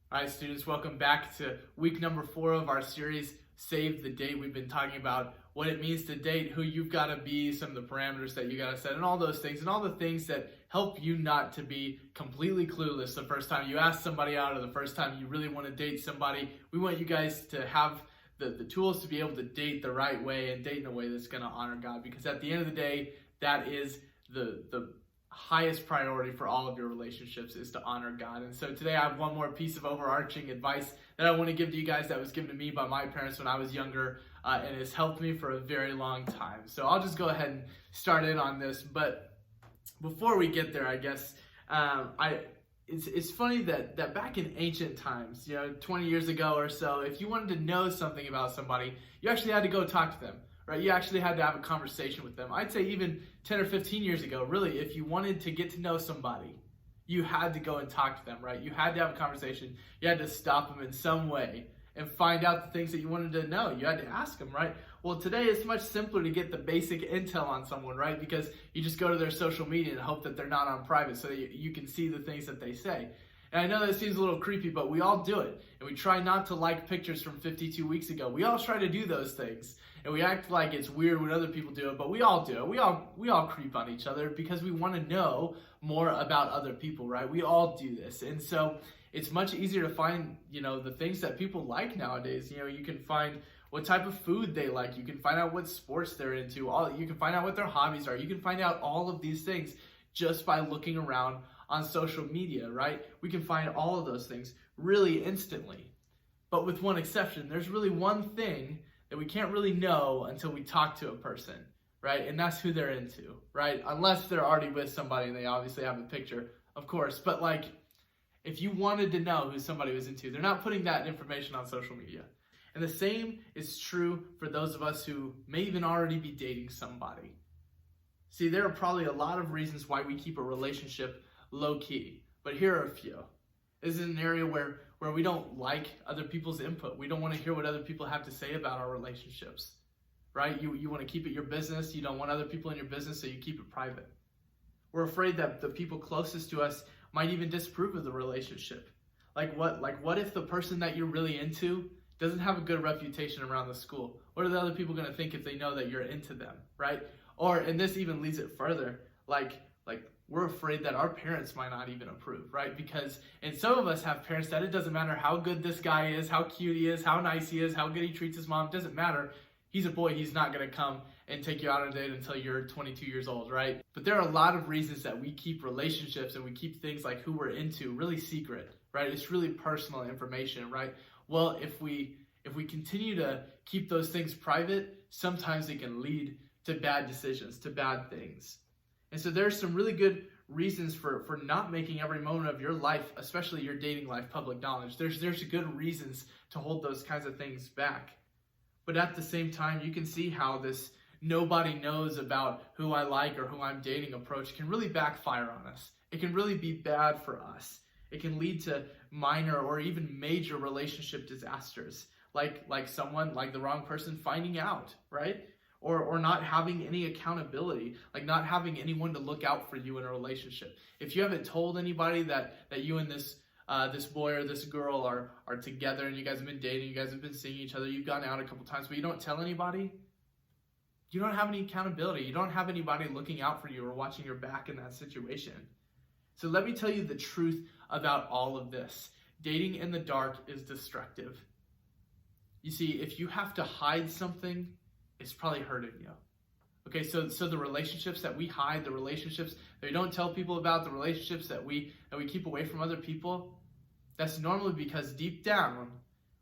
All right, students, welcome back to week number 4 of our series, Save the Date. We've been talking about what it means to date, who you've got to be, some of the parameters that you got to set, and all those things, and all the things that help you not to be completely clueless the first time you ask somebody out or the first time you really want to date somebody. We want you guys to have the tools to be able to date the right way and date in a way that's going to honor God, because at the end of the day, that is the highest priority for all of your relationships, is to honor God. And so today I have one more piece of overarching advice that I want to give to you guys that was given to me by my parents when I was younger, and has helped me for a very long time. So I'll just go ahead and start in on this. But before we get there, I guess it's funny that back in ancient times, 20 years ago or so, if you wanted to know something about somebody, you actually had to go talk to them. Right, you actually had to have a conversation with them. I'd say even 10 or 15 years ago, really, if you wanted to get to know somebody, you had to go and talk to them, right? You had to have a conversation. You had to stop them in some way and find out the things that you wanted to know. You had to ask them, right? Well, today it's much simpler to get the basic intel on someone, right? Because you just go to their social media and hope that they're not on private so that you can see the things that they say. And I know that seems a little creepy, but we all do it. And we try not to like pictures from 52 weeks ago. We all try to do those things. And we act like it's weird when other people do it, but we all do it. We all creep on each other because we want to know more about other people, right? We all do this. And so it's much easier to find, the things that people like nowadays. You can find what type of food they like. You can find out what sports they're into. You can find out what their hobbies are. You can find out all of these things just by looking around on social media, right? We can find all of those things really instantly. But with one exception, there's really one thing that we can't really know until we talk to a person, right? And that's who they're into, right? Unless they're already with somebody and they obviously have a picture, of course. But if you wanted to know who somebody was into, they're not putting that information on social media. And the same is true for those of us who may even already be dating somebody. See, there are probably a lot of reasons why we keep a relationship low-key, but here are a few. This is an area where we don't like other people's input. We don't want to hear what other people have to say about our relationships, right? You want to keep it your business. You don't want other people in your business, so you keep it private. We're afraid that the people closest to us might even disapprove of the relationship. Like what if the person that you're really into doesn't have a good reputation around the school? What are the other people going to think if they know that you're into them, right? And this even leads it further, we're afraid that our parents might not even approve, right? And some of us have parents that it doesn't matter how good this guy is, how cute he is, how nice he is, how good he treats his mom, it doesn't matter. He's a boy, he's not gonna come and take you out on a date until you're 22 years old, right? But there are a lot of reasons that we keep relationships and we keep things like who we're into really secret, right? It's really personal information, right? Well, if we continue to keep those things private, sometimes it can lead to bad decisions, to bad things. And so there's some really good reasons for not making every moment of your life, especially your dating life, public knowledge. There's good reasons to hold those kinds of things back. But at the same time, you can see how this nobody knows about who I like or who I'm dating approach can really backfire on us. It can really be bad for us. It can lead to minor or even major relationship disasters, like the wrong person finding out, right? Or not having any accountability, like not having anyone to look out for you in a relationship. If you haven't told anybody that you and this boy or this girl are together and you guys have been dating, you guys have been seeing each other, you've gone out a couple times, but you don't tell anybody, you don't have any accountability. You don't have anybody looking out for you or watching your back in that situation. So let me tell you the truth about all of this. Dating in the dark is destructive. You see, if you have to hide something, it's probably hurting you. Okay, so the relationships that we hide, the relationships that we don't tell people about, the relationships that we keep away from other people, that's normally because deep down,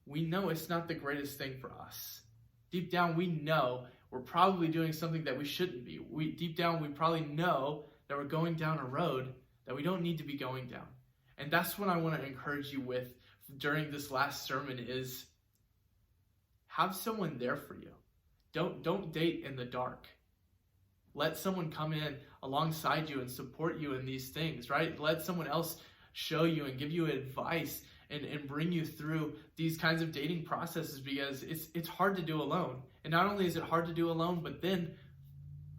we know it's not the greatest thing for us. Deep down, we know we're probably doing something that we shouldn't be. Deep down, we probably know that we're going down a road that we don't need to be going down. And that's what I want to encourage you with during this last sermon is have someone there for you. Don't date in the dark. Let someone come in alongside you and support you in these things, right? Let someone else show you and give you advice and bring you through these kinds of dating processes, because it's hard to do alone. And not only is it hard to do alone, but then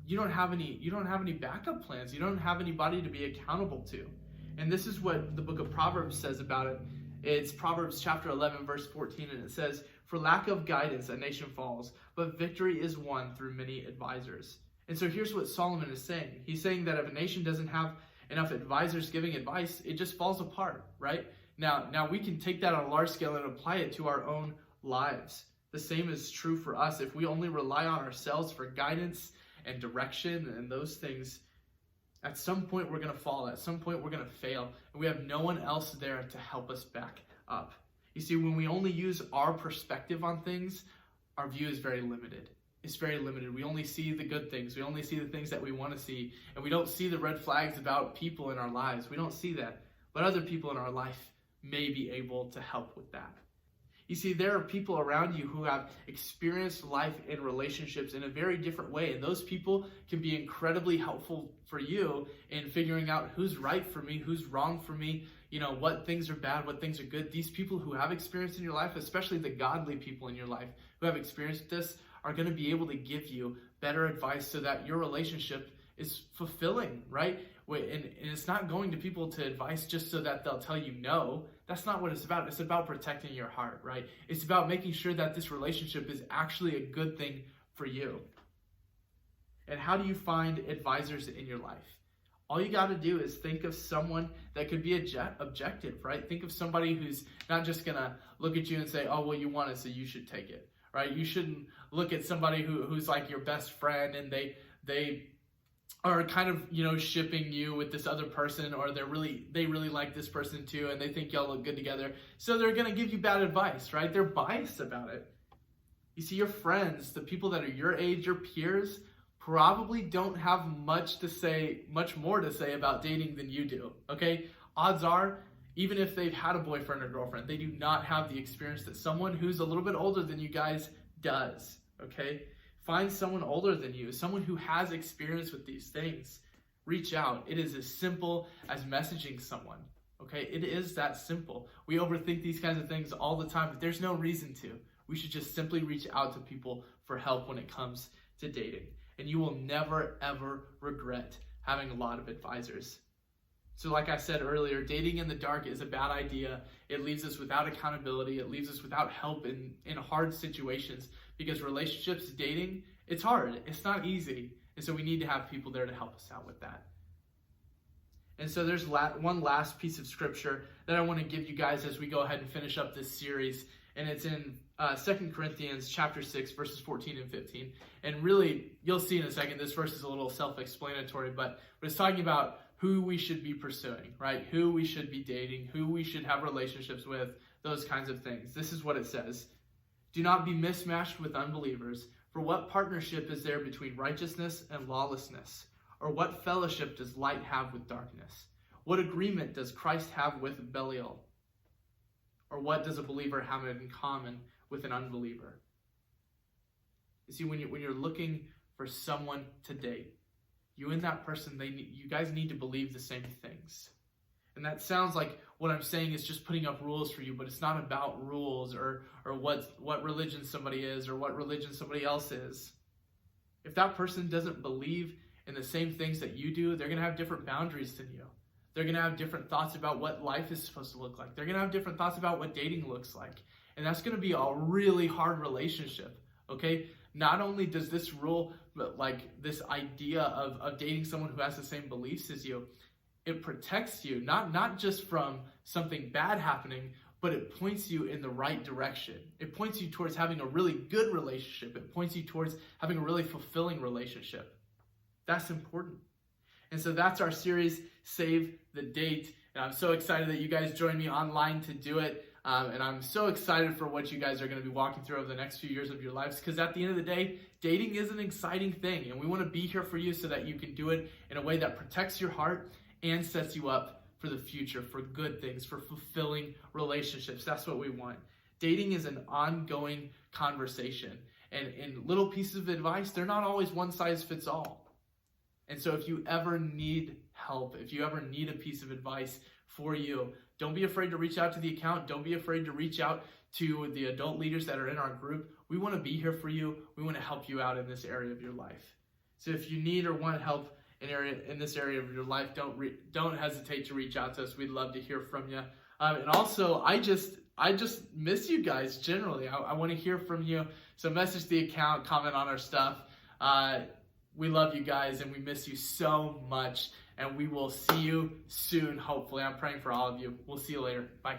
you don't have any backup plans. You don't have anybody to be accountable to. And this is what the book of Proverbs says about it. It's Proverbs chapter 11, verse 14, and it says, "For lack of guidance, a nation falls, but victory is won through many advisors." And so here's what Solomon is saying. He's saying that if a nation doesn't have enough advisors giving advice, it just falls apart, right? Now we can take that on a large scale and apply it to our own lives. The same is true for us. If we only rely on ourselves for guidance and direction and those things, at some point we're going to fall. At some point we're going to fail. And we have no one else there to help us back up. You see, when we only use our perspective on things, our view is very limited. It's very limited. We only see the good things. We only see the things that we want to see. And we don't see the red flags about people in our lives. We don't see that. But other people in our life may be able to help with that. You see, there are people around you who have experienced life and relationships in a very different way. And those people can be incredibly helpful for you in figuring out who's right for me, who's wrong for me, what things are bad, what things are good. These people who have experience in your life, especially the godly people in your life who have experienced this, are going to be able to give you better advice so that your relationship is fulfilling, right? And it's not going to people to advice just so that they'll tell you no. That's not what it's about. It's about protecting your heart, right? It's about making sure that this relationship is actually a good thing for you. And how do you find advisors in your life? All you got to do is think of someone that could be objective, right? Think of somebody who's not just going to look at you and say, "Oh, well, you want it, so you should take it," right? You shouldn't look at somebody who's like your best friend and they are kind of, shipping you with this other person, or they really like this person too, and they think y'all look good together. So they're going to give you bad advice, right? They're biased about it. You see, your friends, the people that are your age, your peers, probably don't have much more to say about dating than you do, okay? Odds are, even if they've had a boyfriend or girlfriend, they do not have the experience that someone who's a little bit older than you guys does, okay? Find someone older than you, someone who has experience with these things. Reach out. It is as simple as messaging someone, okay? It is that simple. We overthink these kinds of things all the time, but there's no reason to. We should just simply reach out to people for help when it comes to dating. And you will never, ever regret having a lot of advisors. So like I said earlier, dating in the dark is a bad idea. It leaves us without accountability. It leaves us without help in hard situations, because relationships, dating, it's hard. It's not easy. And so we need to have people there to help us out with that. And so there's one last piece of scripture that I want to give you guys as we go ahead and finish up this series. And it's in 2 Corinthians chapter 6, verses 14 and 15. And really, you'll see in a second, this verse is a little self-explanatory, but it's talking about who we should be pursuing, right? Who we should be dating, who we should have relationships with, those kinds of things. This is what it says. "Do not be mismatched with unbelievers, for what partnership is there between righteousness and lawlessness? Or what fellowship does light have with darkness? What agreement does Christ have with Belial? Or what does a believer have in common with an unbeliever?" You see, when you're looking for someone to date, you and that person, you guys need to believe the same things. And that sounds like what I'm saying is just putting up rules for you, but it's not about rules or what religion somebody is or what religion somebody else is. If that person doesn't believe in the same things that you do, they're going to have different boundaries than you. They're going to have different thoughts about what life is supposed to look like. They're going to have different thoughts about what dating looks like. And that's going to be a really hard relationship, okay? Not only does this rule, but like this idea of dating someone who has the same beliefs as you, it protects you, not just from something bad happening, but it points you in the right direction. It points you towards having a really good relationship. It points you towards having a really fulfilling relationship. That's important. And so that's our series, Save the Date. And I'm so excited that you guys joined me online to do it. And I'm so excited for what you guys are going to be walking through over the next few years of your lives, because at the end of the day, dating is an exciting thing. And we want to be here for you so that you can do it in a way that protects your heart and sets you up for the future, for good things, for fulfilling relationships. That's what we want. Dating is an ongoing conversation. And little pieces of advice, they're not always one size fits all. And so if you ever need help, if you ever need a piece of advice for you, don't be afraid to reach out to the account. Don't be afraid to reach out to the adult leaders that are in our group. We want to be here for you. We want to help you out in this area of your life. So if you need or want help in this area of your life, don't hesitate to reach out to us. We'd love to hear from you. And also, I just miss you guys generally. I want to hear from you. So message the account, comment on our stuff. We love you guys and we miss you so much. And we will see you soon, hopefully. I'm praying for all of you. We'll see you later. Bye.